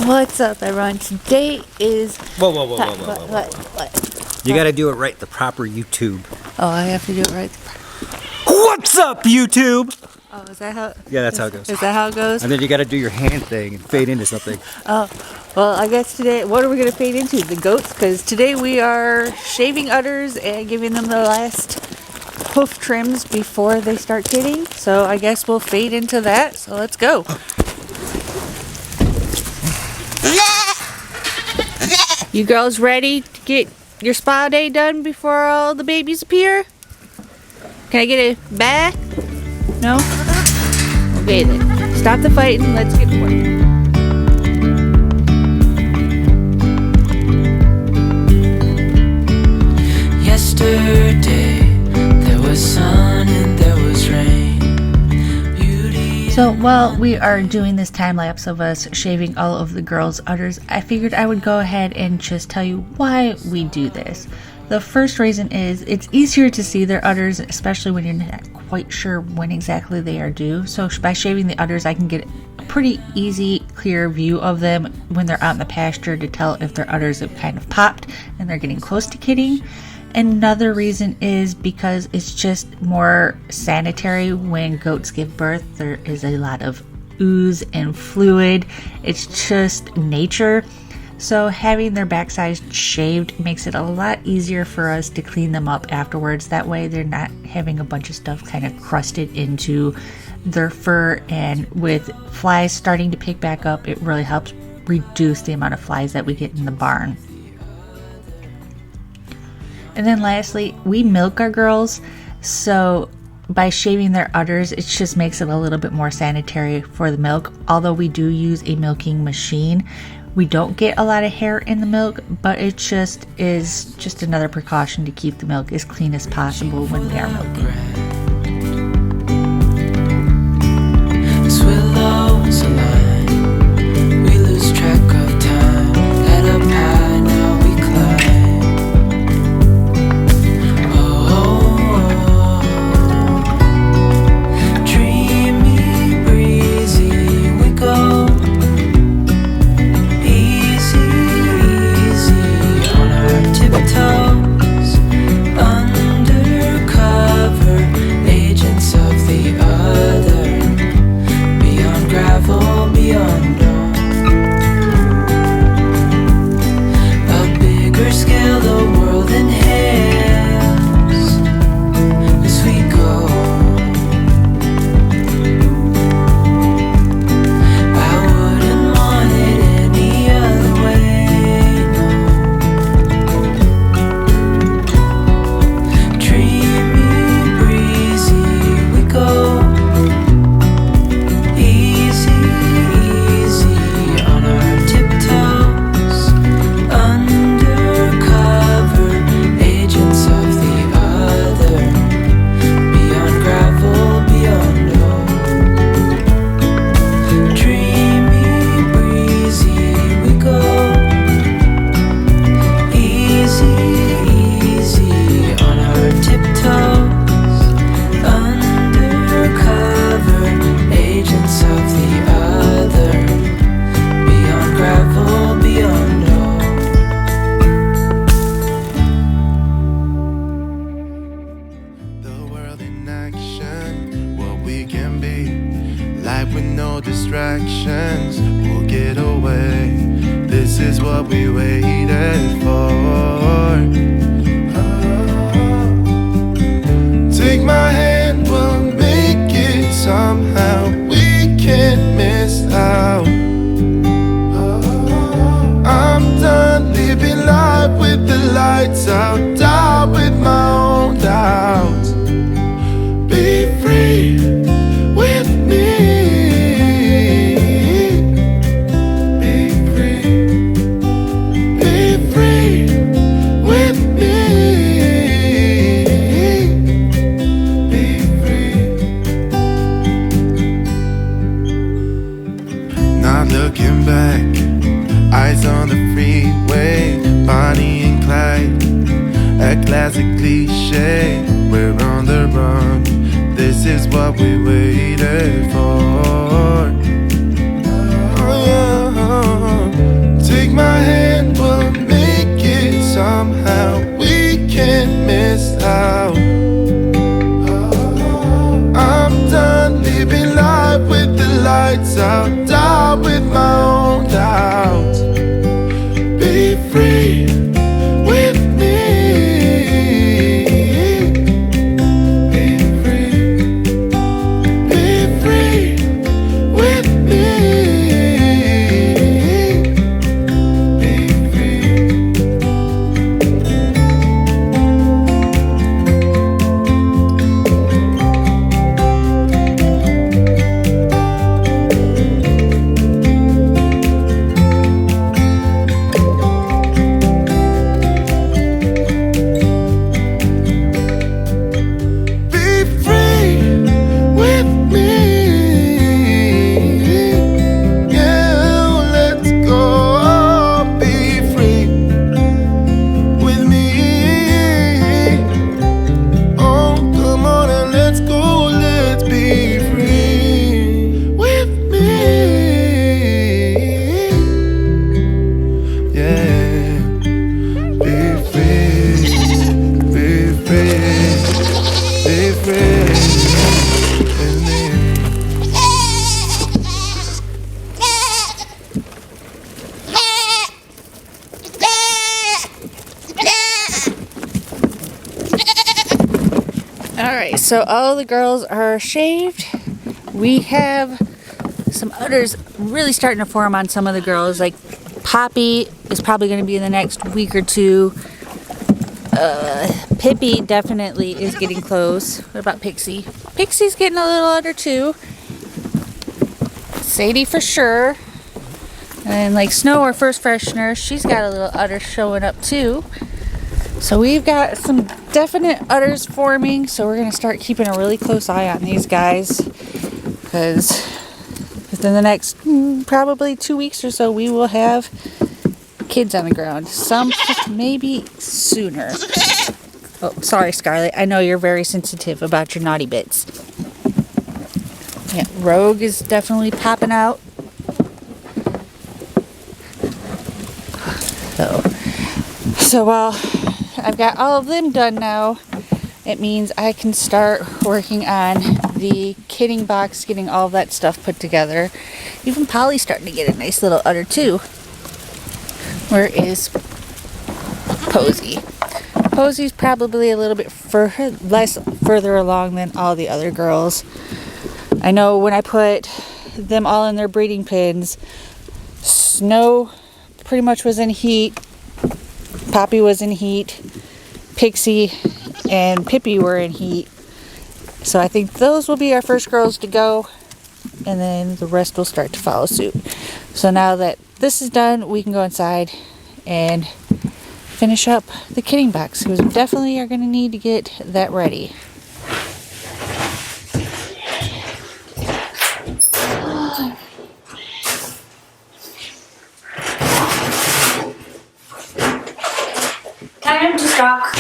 What's up, everyone? Today is... Whoa. What? You gotta do it right, the proper YouTube. Oh, I have to do it right. What's up, YouTube? Oh, is that how... Yeah, that's how it goes. Is that how it goes? And then you gotta do your hand thing and fade into something. Oh, well, I guess today... What are we going to fade into? The goats? Because today we are shaving udders and giving them the last hoof trims before they start kidding. So I guess we'll fade into that. So let's go. You girls ready to get your spa day done before all the babies appear? Can I get a bath? No? Okay then. Stop the fighting. Let's get to work. Yesterday there was sun and there was rain. So while we are doing this time lapse of us shaving all of the girls' udders, I figured I would go ahead and just tell you why we do this. The first reason is it's easier to see their udders, especially when you're not quite sure when exactly they are due. So by shaving the udders, I can get a pretty easy, clear view of them when they're out in the pasture to tell if their udders have kind of popped and they're getting close to kidding. Another reason is because it's just more sanitary. When goats give birth, there is a lot of ooze and fluid. It's just nature. So having their backsides shaved makes it a lot easier for us to clean them up afterwards. That way they're not having a bunch of stuff kind of crusted into their fur. And with flies starting to pick back up, it really helps reduce the amount of flies that we get in the barn. And then lastly, we milk our girls, so by shaving their udders, it just makes it a little bit more sanitary for the milk. Although we do use a milking machine, we don't get a lot of hair in the milk, but it just is just another precaution to keep the milk as clean as possible when we are milking. With no distractions, we'll get away. This is what we waited for. Take my hand, we'll make it somehow. We can't miss out. I'm done living life with the lights out. Die with my own doubts. Be free with me. Looking back, eyes on the freeway, Bonnie and Clyde, a classic cliche. We're on the run, this is what we waited for. Oh, yeah. out with my own doubts. Be free with me. Be free. Be free with me. Be free. Be free with me. Yeah, let's go. Be free with me. Oh, come on and let's go. Let's be free with me. Yeah, be free. Be free. Be free with me. Alright, so all the girls are shaved. We have some udders really starting to form on some of the girls. Like Poppy is probably going to be in the next week or two. Pippi definitely is getting close. What about Pixie? Pixie's getting a little udder too. Sadie for sure. And like Snow, our first freshener, she's got a little udder showing up too. So we've got some definite udders forming. So we're going to start keeping a really close eye on these guys. Because within the next probably 2 weeks or so, we will have kids on the ground. Some maybe sooner. Oh, sorry, Scarlett. I know you're very sensitive about your naughty bits. Yeah, Rogue is definitely popping out. So while I've got all of them done now, it means I can start working on the kitting box, getting all of that stuff put together. Even Polly's starting to get a nice little udder too. Where is Posy? Posy's probably a little bit further along than all the other girls. I know when I put them all in their breeding pens, Snow pretty much was in heat, Poppy was in heat, Pixie and Pippi were in heat. So I think those will be our first girls to go, and then the rest will start to follow suit. So now that this is done, we can go inside and finish up the kitting box, because we definitely are going to need to get that ready. Time to stock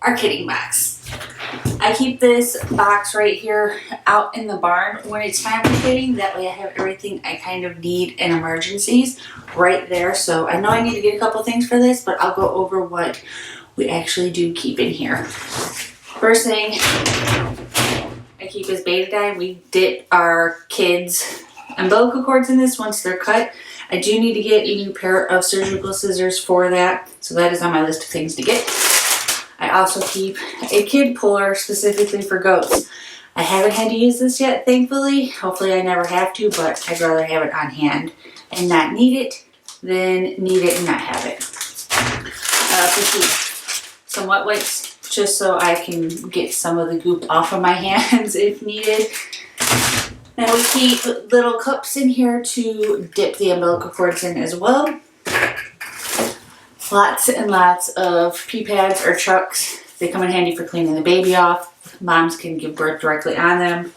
our kitting box. I keep this box right here out in the barn when it's time for kitting. That way I have everything I kind of need in emergencies right there. So I know I need to get a couple things for this, but I'll go over what we actually do keep in here. First thing I keep is betadine. We dip our kids' umbilical cords in this once they're cut. I do need to get a new pair of surgical scissors for that, so that is on my list of things to get. I also keep a kid puller specifically for goats. I haven't had to use this yet, thankfully. Hopefully I never have to, but I'd rather have it on hand and not need it than need it and not have it. I also keep some wet wipes just so I can get some of the goop off of my hands if needed. Now we keep little cups in here to dip the umbilical cords in as well. Lots and lots of pee pads or chucks. They come in handy for cleaning the baby off. Moms can give birth directly on them.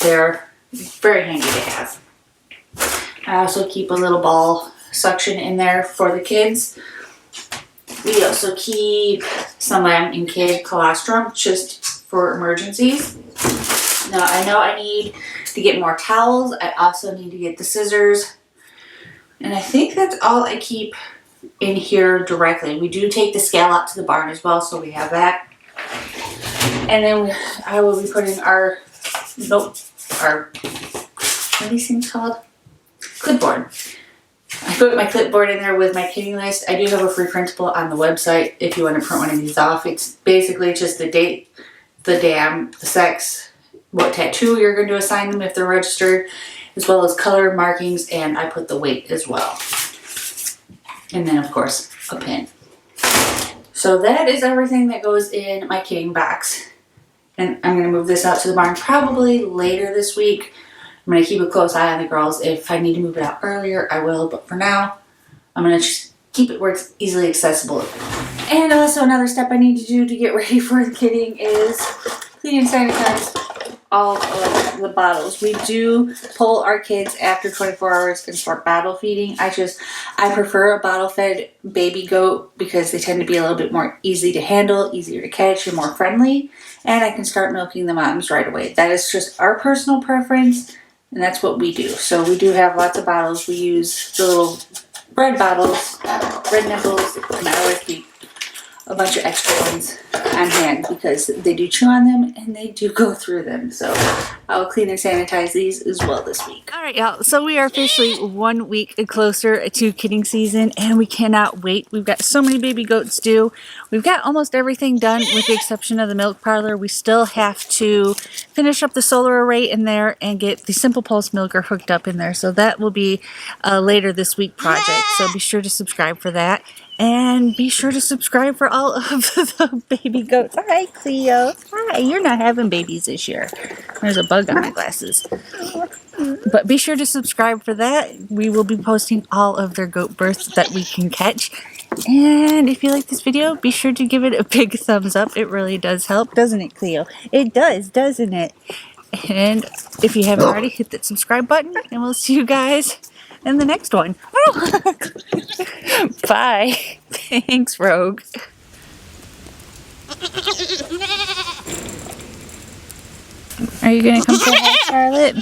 They're very handy to have. I also keep a little ball suction in there for the kids. We also keep some lamb and kid colostrum just for emergencies. Now I know I need to get more towels. I also need to get the scissors. And I think that's all I keep in here directly. We do take the scale out to the barn as well, so we have that. And then I will be putting what are these things called? clipboard. I put my clipboard in there with my kitting list. I do have a free printable on the website if you want to print one of these off. It's basically just the date, the dam, the sex, what tattoo you're going to assign them if they're registered, as well as color markings, and I put the weight as well. And then of course a pin. So that is everything that goes in my kitting box. And I'm going to move this out to the barn probably later this week. I'm going to keep a close eye on the girls. If I need to move it out earlier, I will. But for now, I'm going to just keep it where it's easily accessible. And also another step I need to do to get ready for the kitting is clean and sanitize all of the bottles. We do pull our kids after 24 hours and start bottle feeding. I prefer a bottle fed baby goat because they tend to be a little bit more easy to handle, easier to catch, and more friendly. And I can start milking the moms right away. That is just our personal preference, and that's what we do. So we do have lots of bottles. We use the little red bottles, red nipples, and I always keep a bunch of extra ones on hand because they do chew on them and they do go through them. So I'll clean and sanitize these as well this week. All right, y'all. So we are officially 1 week closer to kitting season and we cannot wait. We've got so many baby goats due. We've got almost everything done with the exception of the milk parlor. We still have to finish up the solar array in there and get the simple pulse milker hooked up in there. So that will be a later this week project. So be sure to subscribe for that. And be sure to subscribe for all of the baby goats. Hi, Cleo. Hi, you're not having babies this year. There's a bug on my glasses. But be sure to subscribe for that. We will be posting all of their goat births that we can catch. And if you like this video, be sure to give it a big thumbs up. It really does help, doesn't it, Cleo? It does, doesn't it? And if you haven't already, hit that subscribe button. And we'll see you guys in the next one. Bye. Thanks, Rogue. Are you gonna come say hi, Charlotte?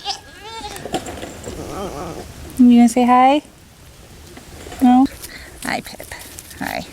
You gonna say hi? No? Hi, Pip. Hi.